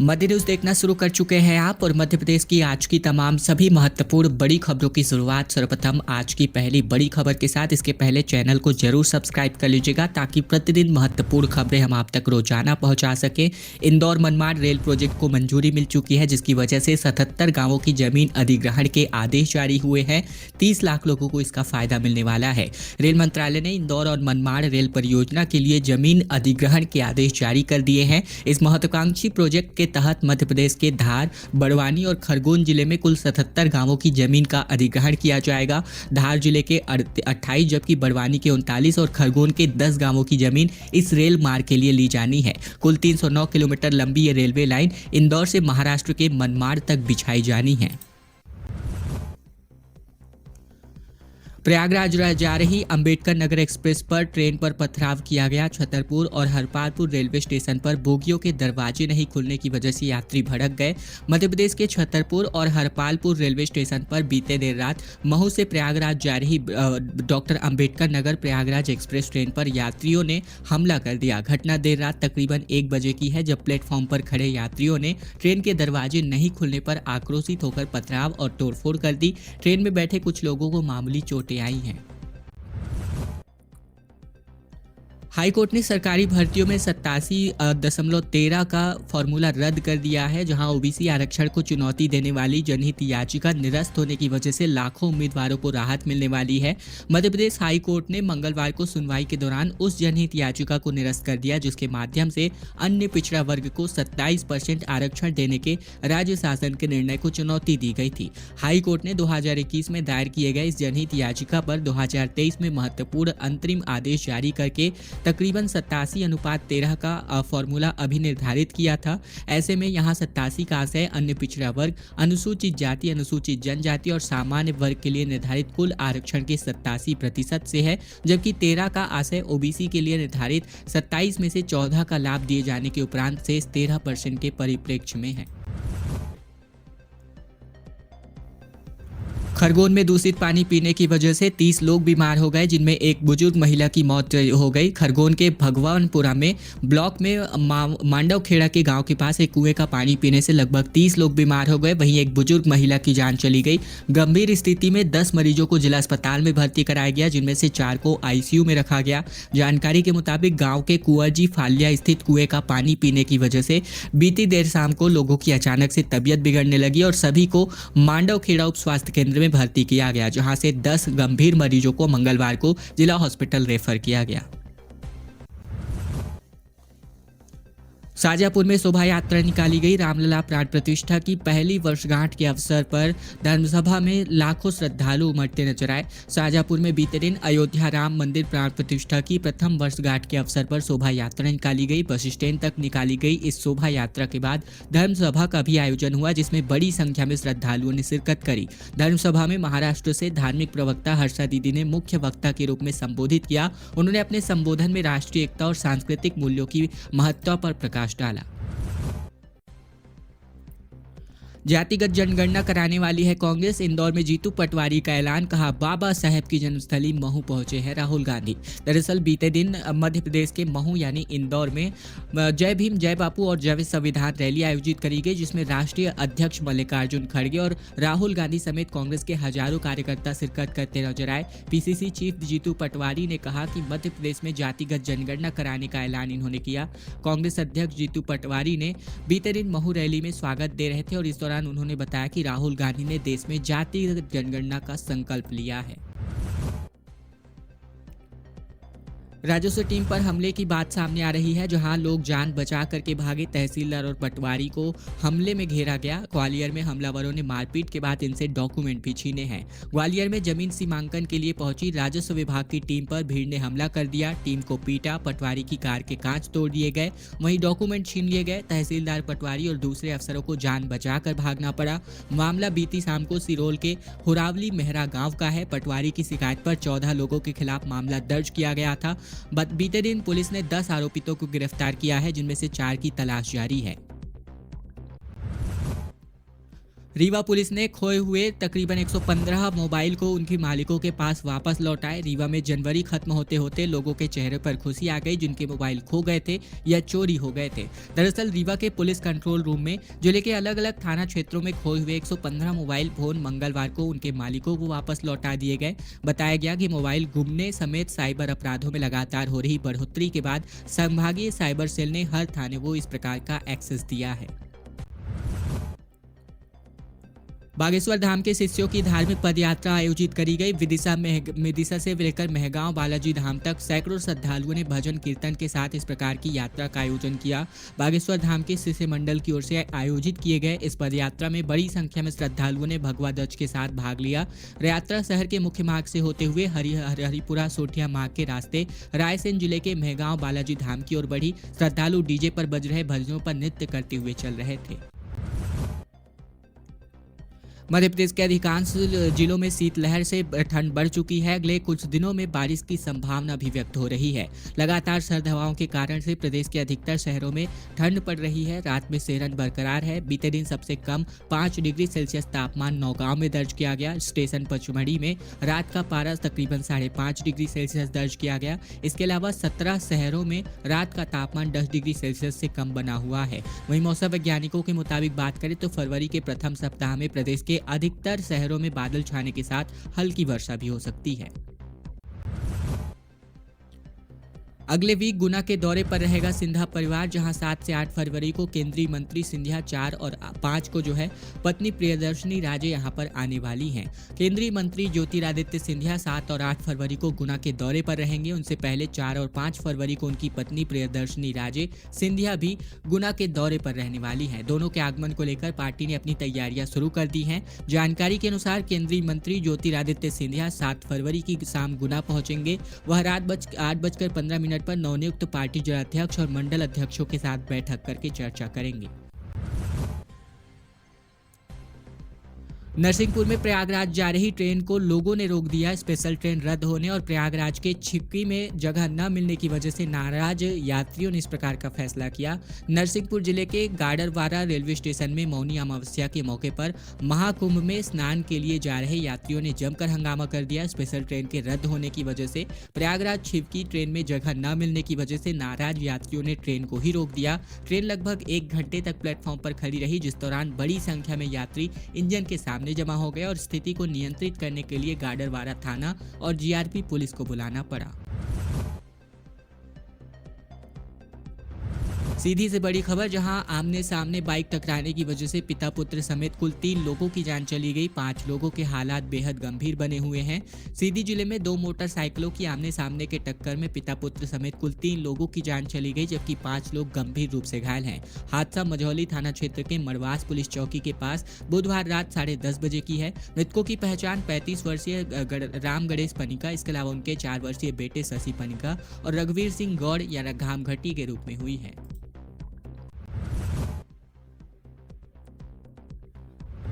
मध्य news देखना शुरू कर चुके हैं आप और मध्य प्रदेश की आज की तमाम सभी महत्वपूर्ण बड़ी खबरों की शुरुआत सर्वप्रथम आज की पहली बड़ी खबर के साथ। इसके पहले चैनल को जरूर सब्सक्राइब कर लीजिएगा ताकि प्रतिदिन महत्वपूर्ण खबरें हम आप तक रोजाना पहुंचा सकें। इंदौर मनमाड़ रेल प्रोजेक्ट को मंजूरी मिल चुकी है, जिसकी वजह से 77 गाँवों की जमीन अधिग्रहण के आदेश जारी हुए हैं। 30 लाख लोगों को इसका फायदा मिलने वाला है। रेल मंत्रालय ने इंदौर और मनमाड़ रेल परियोजना के लिए जमीन अधिग्रहण के आदेश जारी कर दिए हैं। इस महत्वाकांक्षी प्रोजेक्ट के तहत मध्य प्रदेश के धार, बड़वानी और खरगोन जिले में कुल 77 गांवों की जमीन का अधिग्रहण किया जाएगा। धार जिले के 28 जबकि बड़वानी के 39 और खरगोन के 10 गांवों की जमीन इस रेल मार्ग के लिए ली जानी है। कुल 309 किलोमीटर लंबी ये रेलवे लाइन इंदौर से महाराष्ट्र के मनमाड़ तक बिछाई जानी है। प्रयागराज जा रही अंबेडकर नगर एक्सप्रेस पर ट्रेन पर पथराव किया गया। छतरपुर और हरपालपुर रेलवे स्टेशन पर बोगियों के दरवाजे नहीं खुलने की वजह से यात्री भड़क गए। मध्य प्रदेश के छतरपुर और हरपालपुर रेलवे स्टेशन पर बीते देर रात महू से प्रयागराज जा रही doctor Ambedkar Nagar Prayagraj express train पर यात्रियों ने हमला कर दिया। घटना देर रात तकरीबन 1 बजे की है, जब प्लेटफॉर्म पर खड़े यात्रियों ने ट्रेन के दरवाजे नहीं खुलने पर आक्रोशित होकर पथराव और तोड़फोड़ कर दी। ट्रेन में बैठे कुछ लोगों को मामूली चोटें आई हैं। हाईकोर्ट ने सरकारी भर्तियों में 87.13 का फॉर्मूला रद्द कर दिया है, जहां ओबीसी आरक्षण को चुनौती देने वाली जनहित याचिका निरस्त होने की वजह से लाखों उम्मीदवारों को राहत मिलने वाली है। मध्य प्रदेश हाईकोर्ट ने मंगलवार को सुनवाई के दौरान उस जनहित याचिका को निरस्त कर दिया जिसके माध्यम से अन्य पिछड़ा वर्ग को 27% आरक्षण देने के राज्य शासन के निर्णय को चुनौती दी गई थी। हाईकोर्ट ने 2021 में दायर किए गए इस जनहित याचिका पर 2023 में महत्वपूर्ण अंतरिम आदेश जारी करके तकरीबन 87:13 का फॉर्मूला अभी निर्धारित किया था। ऐसे में यहाँ 87 का आशय अन्य पिछड़ा वर्ग, अनुसूचित जाति, अनुसूचित जनजाति और सामान्य वर्ग के लिए निर्धारित कुल आरक्षण के 87% से है, जबकि 13 का आशय ओबीसी के लिए निर्धारित 27 में से 14 का लाभ दिए जाने के उपरांत शेष 13% के परिप्रेक्ष्य में है। खरगोन में दूषित पानी पीने की वजह से 30 लोग बीमार हो गए, जिनमें एक बुजुर्ग महिला की मौत हो गई। खरगोन के भगवानपुरा में ब्लॉक में मांडव खेड़ा के गांव के पास एक कुएं का पानी पीने से लगभग 30 लोग बीमार हो गए। वहीं एक बुजुर्ग महिला की जान चली गई। गंभीर स्थिति में 10 मरीजों को जिला अस्पताल में भर्ती कराया गया, जिनमें से 4 को आईसीयू में रखा गया। जानकारी के मुताबिक गाँव के कुंवरजी फाल्या स्थित कुएं का पानी पीने की वजह से बीती देर शाम को लोगों की अचानक से तबीयत बिगड़ने लगी और सभी को मांडव खेड़ा उप स्वास्थ्य केंद्र में भर्ती किया गया, जहां से 10 गंभीर मरीजों को मंगलवार को जिला हॉस्पिटल रेफर किया गया। शाजापुर में शोभा यात्रा निकाली गई। रामलला प्राण प्रतिष्ठा की पहली वर्षगांठ के अवसर पर धर्मसभा में लाखों श्रद्धालु उमड़ते नजर आए। शाजापुर में बीते दिन अयोध्या राम मंदिर प्राण प्रतिष्ठा की प्रथम वर्षगांठ के अवसर पर शोभा यात्रा निकाली गई। बस स्टैंड तक निकाली गई इस शोभा यात्रा के बाद धर्मसभा का भी आयोजन हुआ, जिसमें बड़ी संख्या में श्रद्धालुओं ने शिरकत करी। धर्मसभा में महाराष्ट्र से धार्मिक प्रवक्ता हर्षा दीदी ने मुख्य वक्ता के रूप में संबोधित किया। उन्होंने अपने संबोधन में राष्ट्रीय एकता और सांस्कृतिक मूल्यों की महत्ता पर प्रकाश डाला। जातिगत जनगणना कराने वाली है कांग्रेस। इंदौर में जीतू पटवारी का ऐलान, कहा बाबा साहेब की जन्मस्थली महू पहुंचे हैं राहुल गांधी। दरअसल बीते दिन मध्य प्रदेश के महू यानी इंदौर में जय भीम जय बापू और जय संविधान रैली आयोजित करी गई, जिसमें राष्ट्रीय अध्यक्ष मल्लिकार्जुन खड़गे और राहुल गांधी समेत कांग्रेस के हजारों कार्यकर्ता शिरकत करते नजर आए। पीसीसी चीफ जीतू पटवारी ने कहा कि मध्य प्रदेश में जातिगत जनगणना कराने का ऐलान इन्होंने किया। कांग्रेस अध्यक्ष जीतू पटवारी ने बीते दिन महू रैली में स्वागत दे रहे थे और इस दौरान उन्होंने बताया कि राहुल गांधी ने देश में जातिगत जनगणना का संकल्प लिया है। राजस्व टीम पर हमले की बात सामने आ रही है, जहां लोग जान बचा करके भागे। तहसीलदार और पटवारी को हमले में घेरा गया। ग्वालियर में हमलावरों ने मारपीट के बाद इनसे डॉक्यूमेंट भी छीने हैं। ग्वालियर में जमीन सीमांकन के लिए पहुंची राजस्व विभाग की टीम पर भीड़ ने हमला कर दिया। टीम को पीटा, पटवारी की कार के कांच तोड़ दिए गए, वहीं डॉक्यूमेंट छीन लिए गए। तहसीलदार, पटवारी और दूसरे अफसरों को जान बचाकर भागना पड़ा। मामला बीती शाम को सिरोल के हुरावली मेहरा गाँव का है। पटवारी की शिकायत पर 14 लोगों के खिलाफ मामला दर्ज किया गया था। बीते दिन पुलिस ने 10 आरोपितों को गिरफ्तार किया है, जिनमें से 4 की तलाश जारी है। रीवा पुलिस ने खोए हुए तकरीबन 115 मोबाइल को उनके मालिकों के पास वापस लौटाए। रीवा में जनवरी खत्म होते होते लोगों के चेहरे पर खुशी आ गई जिनके मोबाइल खो गए थे या चोरी हो गए थे। दरअसल रीवा के पुलिस कंट्रोल रूम में जिले के अलग अलग थाना क्षेत्रों में खोए हुए 115 मोबाइल फोन मंगलवार को उनके मालिकों को वापस लौटा दिए गए। बताया गया कि मोबाइल गुमने समेत साइबर अपराधों में लगातार हो रही बढ़ोतरी के बाद संभागीय साइबर सेल ने हर थाने को इस प्रकार का एक्सेस दिया है। बागेश्वर धाम के शिष्यों की धार्मिक पदयात्रा आयोजित करी गई। विदिशा से लेकर मेहगांव बालाजी धाम तक सैकड़ों श्रद्धालुओं ने भजन कीर्तन के साथ इस प्रकार की यात्रा का आयोजन किया। बागेश्वर धाम के शिष्य मंडल की ओर से आयोजित किए गए इस पदयात्रा में बड़ी संख्या में श्रद्धालुओं ने भगवा ध्वज के साथ भाग लिया। यात्रा शहर के मुख्य मार्ग से होते हुए हरिपुरा सोठिया मार्ग के रास्ते रायसेन जिले के मेहगांव बालाजी धाम की ओर बढ़ी। श्रद्धालु डीजे पर बज रहे भजनों पर नृत्य करते हुए चल रहे थे। मध्य प्रदेश के अधिकांश जिलों में शीतलहर से ठंड बढ़ चुकी है। अगले कुछ दिनों में बारिश की संभावना भी व्यक्त हो रही है। लगातार सर्द हवाओं के कारण से प्रदेश के अधिकतर शहरों में ठंड पड़ रही है। रात में सेहरन बरकरार है। बीते दिन सबसे कम 5 डिग्री सेल्सियस तापमान नौगांव में दर्ज किया गया। स्टेशन पचमढ़ी में रात का पारा तकरीबन 5.5 डिग्री सेल्सियस दर्ज किया गया। इसके अलावा 17 शहरों में रात का तापमान 10 डिग्री सेल्सियस से कम बना हुआ है। वहीं मौसम वैज्ञानिकों के मुताबिक बात करें तो फरवरी के प्रथम सप्ताह में प्रदेश के अधिकतर शहरों में बादल छाने के साथ हल्की वर्षा भी हो सकती है। अगले वीक गुना के दौरे पर रहेगा सिंधिया परिवार, जहां 7 से 8 फरवरी को केंद्रीय मंत्री सिंधिया 4 और 5 को पत्नी प्रियदर्शनी राजे यहां पर आने वाली हैं। केंद्रीय मंत्री ज्योतिरादित्य सिंधिया 7 और 8 फरवरी को गुना के दौरे पर रहेंगे। उनसे पहले 4 और 5 फरवरी को उनकी पत्नी प्रियदर्शनी राजे सिंधिया भी गुना के दौरे पर रहने वाली हैं। दोनों के आगमन को लेकर पार्टी ने अपनी तैयारियां शुरू कर दी हैं। जानकारी के अनुसार केंद्रीय मंत्री ज्योतिरादित्य सिंधिया 7 फरवरी की शाम गुना पहुंचेंगे। वह रात 8:15 पर नवनियुक्त पार्टी जिलाध्यक्ष और मंडल अध्यक्षों के साथ बैठक करके चर्चा करेंगे। नरसिंहपुर में प्रयागराज जा रही ट्रेन को लोगों ने रोक दिया। स्पेशल ट्रेन रद्द होने और प्रयागराज के छिपकी में जगह न मिलने की वजह से नाराज यात्रियों ने इस प्रकार का फैसला किया। नरसिंहपुर जिले के गाडरवारा रेलवे स्टेशन में मौनी अमावस्या के मौके पर महाकुंभ में स्नान के लिए जा रहे यात्रियों ने जमकर हंगामा कर दिया। स्पेशल ट्रेन के रद्द होने की वजह से प्रयागराज छिपकी ट्रेन में जगह न मिलने की वजह से नाराज यात्रियों ने ट्रेन को ही रोक दिया। ट्रेन लगभग 1 घंटे तक प्लेटफॉर्म पर खड़ी रही, जिस दौरान बड़ी संख्या में यात्री इंजन के सामने जमा हो गए और स्थिति को नियंत्रित करने के लिए गाडरवारा थाना और जीआरपी पुलिस को बुलाना पड़ा। सीधी से बड़ी खबर, जहां आमने सामने बाइक टकराने की वजह से पिता पुत्र समेत कुल 3 लोगों की जान चली गई। 5 लोगों के हालात बेहद गंभीर बने हुए हैं। सीधी जिले में 2 मोटरसाइकिलों की आमने सामने के टक्कर में पिता पुत्र समेत कुल 3 लोगों की जान चली गई, जबकि 5 लोग गंभीर रूप से घायल हैं। हादसा मझौली थाना क्षेत्र के मड़वास पुलिस चौकी के पास बुधवार रात 10:30 बजे की है। मृतकों की पहचान 35 वर्षीय राम गणेश पनिका, इसके अलावा उनके 4 वर्षीय बेटे शशि पनिका और रघुवीर सिंह गौड़ या घामघटी के रूप में हुई है।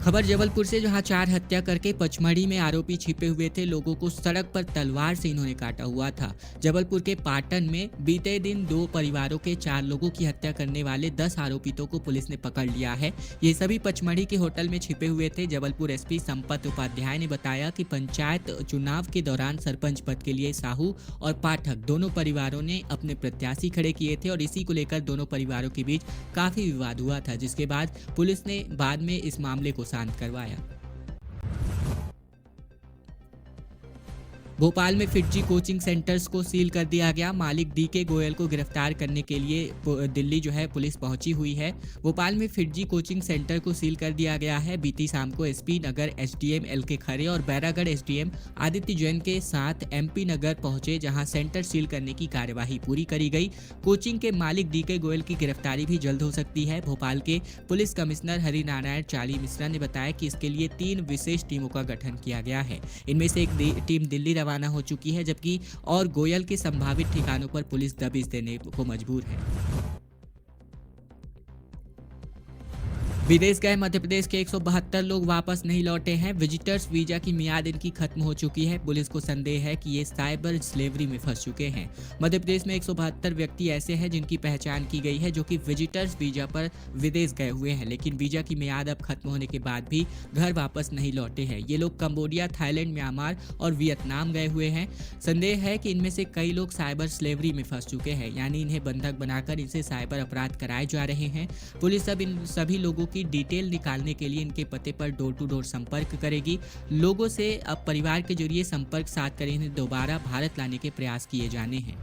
खबर जबलपुर से, जहां 4 हत्या करके पचमढ़ी में आरोपी छिपे हुए थे। लोगों को सड़क पर तलवार से इन्होंने काटा हुआ था। जबलपुर के पाटन में बीते दिन 2 परिवारों के 4 लोगों की हत्या करने वाले 10 आरोपितों को पुलिस ने पकड़ लिया है। ये सभी पचमढ़ी के होटल में छिपे हुए थे। जबलपुर एसपी संपत उपाध्याय ने बताया कि पंचायत चुनाव के दौरान सरपंच पद के लिए साहू और पाठक दोनों परिवारों ने अपने प्रत्याशी खड़े किए थे और इसी को लेकर दोनों परिवारों के बीच काफी विवाद हुआ था, जिसके बाद पुलिस ने बाद में इस मामले को शांत करवाया। भोपाल में फिटजी कोचिंग सेंटर्स को सील कर दिया गया। मालिक डीके गोयल को गिरफ्तार करने के लिए दिल्ली पुलिस पहुंची हुई है। भोपाल में फिटजी कोचिंग सेंटर को सील कर दिया गया है। बीती शाम को एसपी नगर एसडीएम एलके खरे और बैरागढ़ एसडीएम आदित्य जैन के साथ एमपी नगर पहुंचे, जहां सेंटर सील करने की कार्यवाही पूरी करी गई। कोचिंग के मालिक डीके गोयल की गिरफ्तारी भी जल्द हो सकती है। भोपाल के पुलिस कमिश्नर हरिनारायण चाली मिश्रा ने बताया कि इसके लिए 3 विशेष टीमों का गठन किया गया है। इनमें से एक टीम दिल्ली रवाना हो चुकी है, जबकि और गोयल के संभावित ठिकानों पर पुलिस दबिश देने को मजबूर है। विदेश गए मध्य प्रदेश के 172 लोग वापस नहीं लौटे हैं। विजिटर्स वीजा की मियाद इनकी खत्म हो चुकी है। पुलिस को संदेह है कि ये साइबर स्लेवरी में फंस चुके हैं। मध्य प्रदेश में 172 व्यक्ति ऐसे हैं जिनकी पहचान की गई है, जो कि विजिटर्स वीजा पर विदेश गए हुए हैं, लेकिन वीजा की मियाद अब खत्म होने के बाद भी घर वापस नहीं लौटे हैं। ये लोग कंबोडिया, थाईलैंड, म्यांमार और वियतनाम गए हुए हैं। संदेह है कि इनमें से कई लोग साइबर स्लेवरी में फंस चुके हैं, यानी इन्हें बंधक बनाकर इनसे साइबर अपराध कराए जा रहे हैं। पुलिस अब इन सभी लोगों की डिटेल निकालने के लिए इनके पते पर डोर टू डोर संपर्क करेगी। लोगों से अब परिवार के जरिए संपर्क साध कर इन्हें दोबारा भारत लाने के प्रयास किए जाने हैं।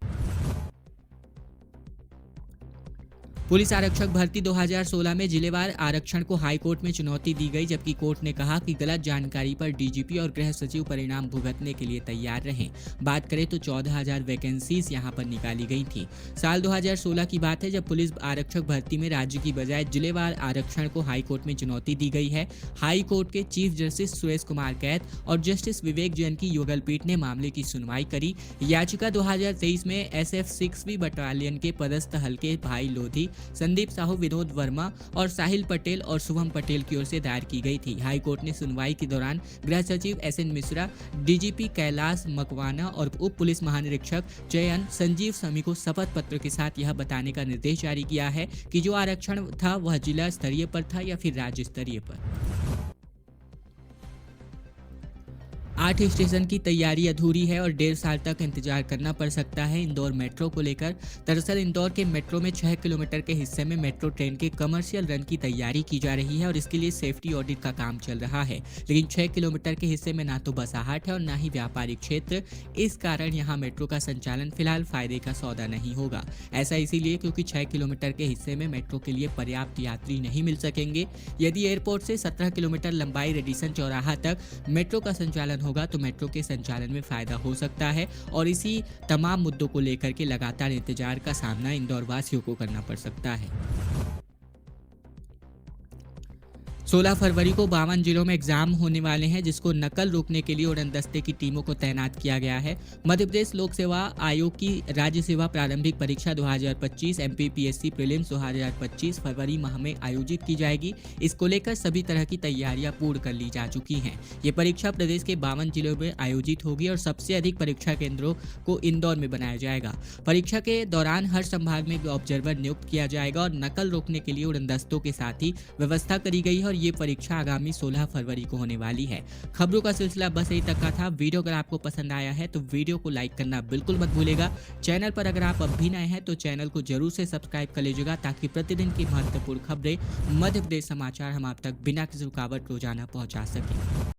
पुलिस आरक्षक भर्ती 2016 में जिलेवार आरक्षण को हाई कोर्ट में चुनौती दी गई, जबकि कोर्ट ने कहा कि गलत जानकारी पर डीजीपी और गृह सचिव परिणाम भुगतने के लिए तैयार रहें। बात करें तो 14,000 वैकेंसीज यहां पर निकाली गई थी। साल 2016 की बात है, जब पुलिस आरक्षक भर्ती में राज्य की बजाय जिलेवार आरक्षण को हाई कोर्ट में चुनौती दी गई है। हाई कोर्ट के चीफ जस्टिस सुरेश कुमार कैत और जस्टिस विवेक जैन की युगल पीठ ने मामले की सुनवाई करी। याचिका 2023 में SF 6वीं बटालियन के पदस्थ हल्के भाई लोधी, संदीप साहू, विनोद वर्मा और साहिल पटेल और शुभम पटेल की ओर से दायर की गई थी। हाई कोर्ट ने सुनवाई के दौरान गृह सचिव SN मिश्रा, DGP कैलाश मकवाना और उप पुलिस महानिरीक्षक चयन संजीव समी को शपथ पत्र के साथ यह बताने का निर्देश जारी किया है कि जो आरक्षण था वह जिला स्तरीय पर था या फिर राज्य स्तरीय पर। 8 स्टेशन की तैयारी अधूरी है और 1.5 साल तक इंतजार करना पड़ सकता है इंदौर मेट्रो को लेकर। दरअसल इंदौर के मेट्रो में 6 किलोमीटर के हिस्से में मेट्रो ट्रेन के कमर्शियल रन की तैयारी की जा रही है और इसके लिए सेफ्टी ऑडिट का काम चल रहा है, लेकिन 6 किलोमीटर के हिस्से में ना तो बसाहट है और ना ही व्यापारिक क्षेत्र। इस कारण यहाँ मेट्रो का संचालन फिलहाल फायदे का सौदा नहीं होगा। ऐसा इसीलिए क्योंकि 6 किलोमीटर के हिस्से में मेट्रो के लिए पर्याप्त यात्री नहीं मिल सकेंगे। यदि एयरपोर्ट से 17 किलोमीटर लंबाई रेडिसन चौराहा तक मेट्रो का संचालन होगा तो मेट्रो के संचालन में फायदा हो सकता है और इसी तमाम मुद्दों को लेकर के लगातार इंतजार का सामना इंदौर वासियों को करना पड़ सकता है। 16 फरवरी को 52 जिलों में एग्जाम होने वाले हैं, जिसको नकल रोकने के लिए उड़न दस्ते की टीमों को तैनात किया गया है। मध्य प्रदेश लोक सेवा आयोग की राज्य सेवा प्रारंभिक परीक्षा 2025 MPPSC प्रीलिम्स 2025 फरवरी माह में आयोजित की जाएगी। इसको लेकर सभी तरह की तैयारियां पूर्ण कर ली जा चुकी हैं। ये परीक्षा प्रदेश के 52 जिलों में आयोजित होगी और सबसे अधिक परीक्षा केंद्रों को इंदौर में बनाया जाएगा। परीक्षा के दौरान हर संभाग में ऑब्जर्वर नियुक्त किया जाएगा और नकल रोकने के लिए उड़न दस्तों के साथ ही व्यवस्था करी गई है और ये परीक्षा आगामी 16 फरवरी को होने वाली है। खबरों का सिलसिला बस यही तक का था। वीडियो अगर आपको पसंद आया है तो वीडियो को लाइक करना बिल्कुल मत भूलेगा। चैनल पर अगर आप अब भी नए हैं तो चैनल को जरूर से सब्सक्राइब कर लीजिएगा, ताकि प्रतिदिन की महत्वपूर्ण खबरें मध्य प्रदेश समाचार हम आप तक बिना किसी रुकावट रोजाना पहुंचा सकें।